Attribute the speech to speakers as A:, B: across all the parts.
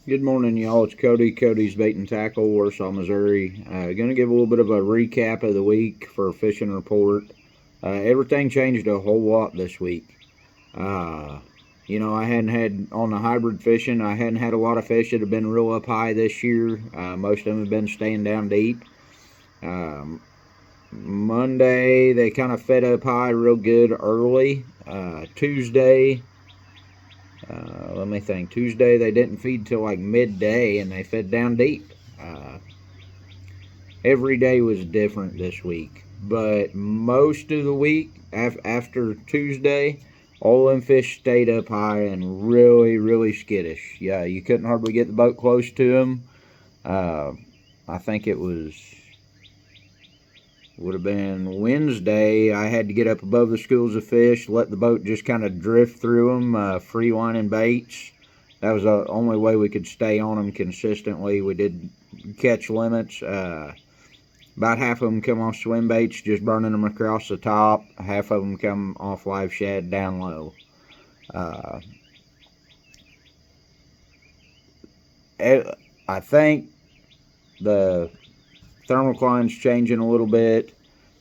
A: Good morning, y'all. It's Cody. Cody's Bait and Tackle, Warsaw, Missouri. Going to give a little bit of a recap of the week for fishing report. Everything changed a whole lot this week. I hadn't had on the hybrid fishing. I hadn't had a lot of fish that have been real up high this year. Most of them have been staying down deep. Monday they kind of fed up high real good early. Tuesday. Let me think. Tuesday they didn't feed till like midday and they fed down deep. Every day was different this week, but most of the week after Tuesday, all them fish stayed up high and really skittish. Yeah, you couldn't hardly get the boat close to them. I think it would have been Wednesday. I had to get up above the schools of fish, let the boat just kind of drift through them, free lining baits. That was the only way we could stay on them consistently. We did catch limits. About half of them come off swim baits, just burning them across the top. Half of them come off live shad down low. I think the thermocline's changing a little bit.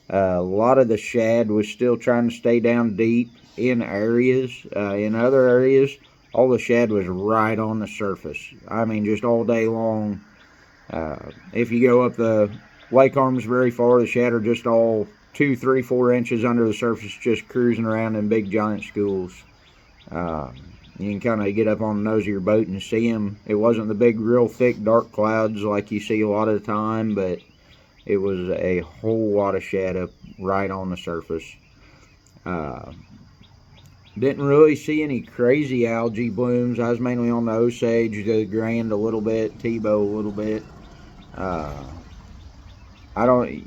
A: A lot of the shad was still trying to stay down deep in areas. In other areas, all the shad was right on the surface. I mean, just all day long. If you go up the lake arms very far, the shad are just all 2, 3, 4 inches under the surface, just cruising around in big giant schools. You can kind of get up on the nose of your boat and see them. It wasn't the big, real thick, dark clouds like you see a lot of the time, but it was a whole lot of shad up right on the surface. Didn't really see any crazy algae blooms. I was mainly on the Osage, the Grand a little bit, Tebow a little bit. I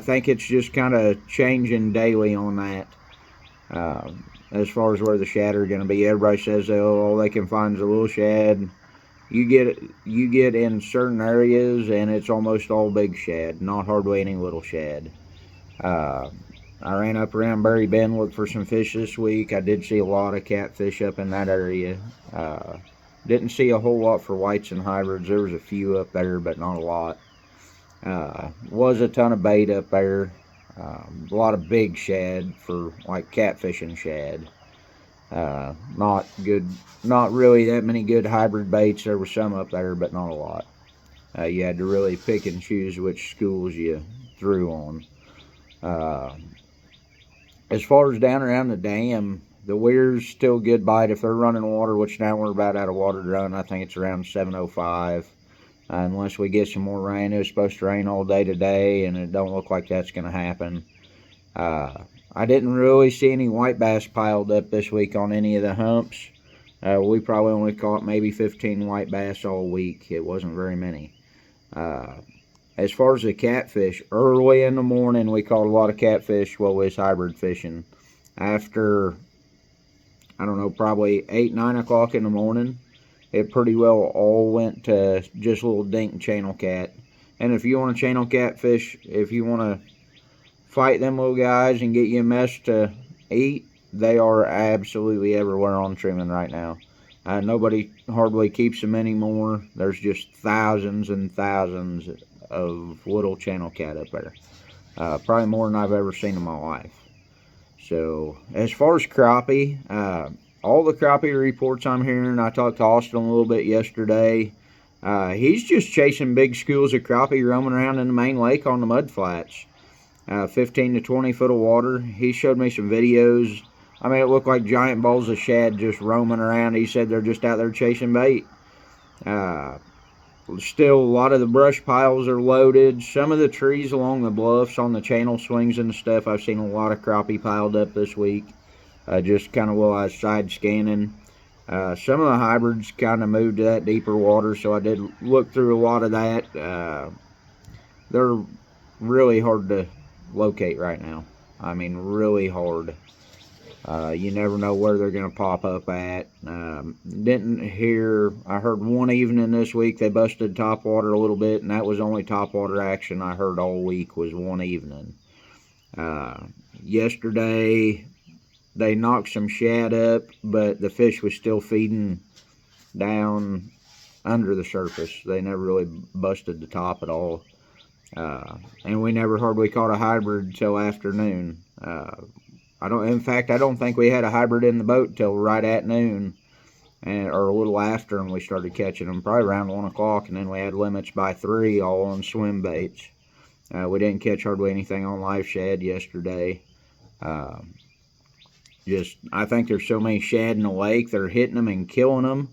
A: think it's just kind of changing daily on that. As far as where the shad are going to be, everybody says all they can find is a little shad. You get in certain areas and it's almost all big shad, not hardly any little shad. I ran up around Berry Bend, looked for some fish this week. I did see a lot of catfish up in that area. Didn't see a whole lot for whites and hybrids. There was a few up there, but not a lot. Was a ton of bait up there. A lot of big shad for like catfishing shad. Not good, not really that many good hybrid baits. There were some up there, but not a lot. You had to really pick and choose which schools you threw on. As far as down around the dam, the weir's still good bite if they're running water, which now we're about out of water to run. I think it's around 7:05. Unless we get some more rain. It was supposed to rain all day today, and it don't look like that's going to happen. I didn't really see any white bass piled up this week on any of the humps. We probably only caught maybe 15 white bass all week. It wasn't very many. As far as the catfish, early in the morning we caught a lot of catfish while we was hybrid fishing. After, I don't know, probably 8, 9 o'clock in the morning, it pretty well all went to just little dink channel cat. And if you want to channel catfish, if you want to fight them little guys and get you a mess to eat, they are absolutely everywhere on trimming right now. Nobody hardly keeps them anymore. There's just thousands and thousands of little channel cat up there. Probably more than I've ever seen in my life. So, as far as crappie, all the crappie reports I'm hearing, I talked to Austin a little bit yesterday. He's just chasing big schools of crappie roaming around in the main lake on the mud flats. 15 to 20 foot of water. He showed me some videos. I mean, it looked like giant balls of shad just roaming around. He said they're just out there chasing bait. Still, a lot of the brush piles are loaded. Some of the trees along the bluffs on the channel swings and stuff, I've seen a lot of crappie piled up this week. Just kind of while I was side scanning. Some of the hybrids kind of moved to that deeper water, so I did look through a lot of that. They're really hard to locate right now. I mean, really hard. You never know where they're going to pop up at. I heard one evening this week they busted topwater a little bit, and that was only topwater action I heard all week was one evening. Yesterday they knocked some shad up, but the fish was still feeding down under the surface. They never really busted the top at all. And we never hardly caught a hybrid till afternoon. In fact, I don't think we had a hybrid in the boat till right at noon, or a little after, and we started catching them probably around 1 o'clock, and then we had limits by 3, all on swim baits. We didn't catch hardly anything on live shad yesterday. I think there's so many shad in the lake, they're hitting them and killing them.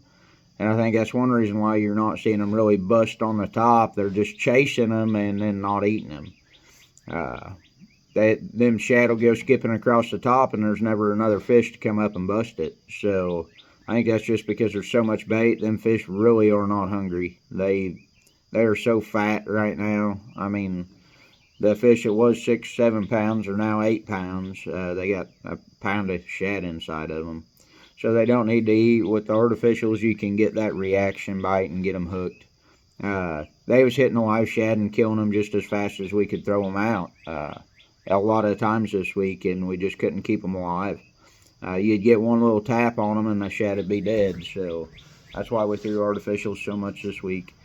A: And I think that's one reason why you're not seeing them really bust on the top. They're just chasing them and then not eating them. Them shad will go skipping across the top, and there's never another fish to come up and bust it. So I think that's just because there's so much bait. Them fish really are not hungry. They are so fat right now. I mean, the fish that was 6-7 pounds are now 8 pounds. They got a pound of shad inside of them. So they don't need to eat. With the artificials, you can get that reaction bite and get them hooked. They was hitting the live shad and killing them just as fast as we could throw them out. A lot of times this week, and we just couldn't keep them alive. You'd get one little tap on them and the shad would be dead. So that's why we threw artificials so much this week.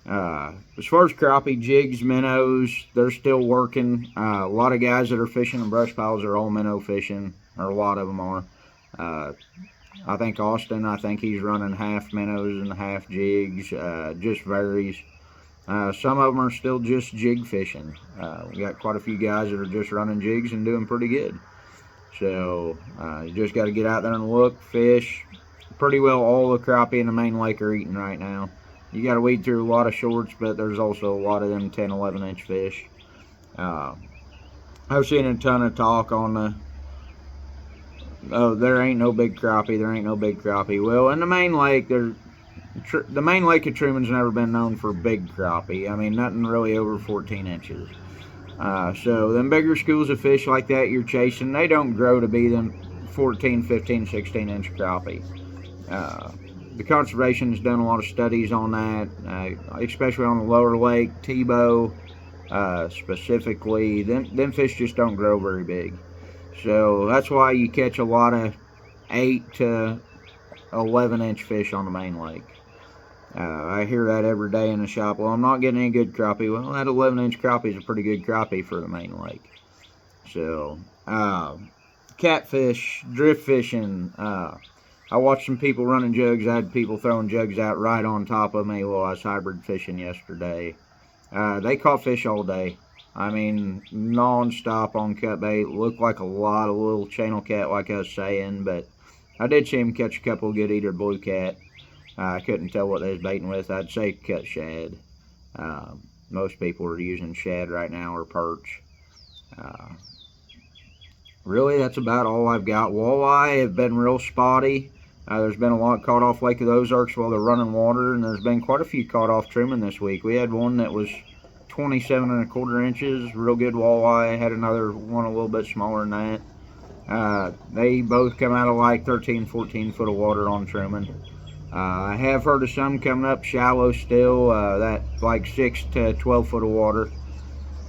A: As far as crappie, jigs, minnows, they're still working. A lot of guys that are fishing in brush piles are all minnow fishing, or a lot of them are. I think Austin, he's running half minnows and half jigs. Just varies. Some of them are still just jig fishing. We got quite a few guys that are just running jigs and doing pretty good. So you just got to get out there and look, fish. Pretty well all the crappie in the main lake are eating right now. You got to weed through a lot of shorts, but there's also a lot of them 10, 11-inch fish. I've seen a ton of talk on there ain't no big crappie, there ain't no big crappie. Well, in the main lake, the main lake of Truman's never been known for big crappie. I mean, nothing really over 14 inches. So them bigger schools of fish like that you're chasing, they don't grow to be them 14, 15, 16-inch crappie. The conservation's done a lot of studies on that, especially on the lower lake, Tebow, specifically. Them fish just don't grow very big. So that's why you catch a lot of 8 to 11-inch fish on the main lake. I hear that every day in the shop. Well, I'm not getting any good crappie. Well, that 11-inch crappie is a pretty good crappie for the main lake. So, catfish, drift fishing. I watched some people running jugs. I had people throwing jugs out right on top of me while I was hybrid fishing yesterday. They caught fish all day. I mean, non-stop on cut bait. Looked like a lot of little channel cat, like I was saying, but I did see him catch a couple good eater blue cat. I couldn't tell what they was baiting with. I'd say cut shad. Most people are using shad right now, or perch. Really, that's about all I've got. Walleye have been real spotty. There's been a lot caught off Lake of the Ozarks while they're running water, and there's been quite a few caught off Truman this week. We had one that was 27¼ inches, real good walleye. Had another one a little bit smaller than that. They both come out of like 13, 14 foot of water on Truman. I have heard of some coming up shallow still, that like 6 to 12 foot of water.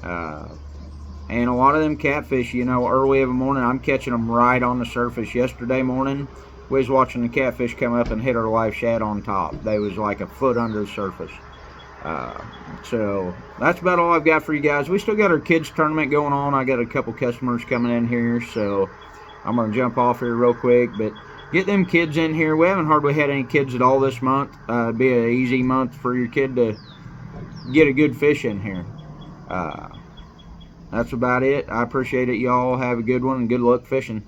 A: And a lot of them catfish, early of the morning, I'm catching them right on the surface. Yesterday morning, we was watching the catfish come up and hit our live shad on top. They was like a foot under the surface. So that's about all I've got for you guys. We still got our kids tournament going on. I got a couple customers coming in here, so I'm going to jump off here real quick. But get them kids in here. We haven't hardly had any kids at all this month. It'd be an easy month for your kid to get a good fish in here. That's about it. I appreciate it, y'all. Have a good one and good luck fishing.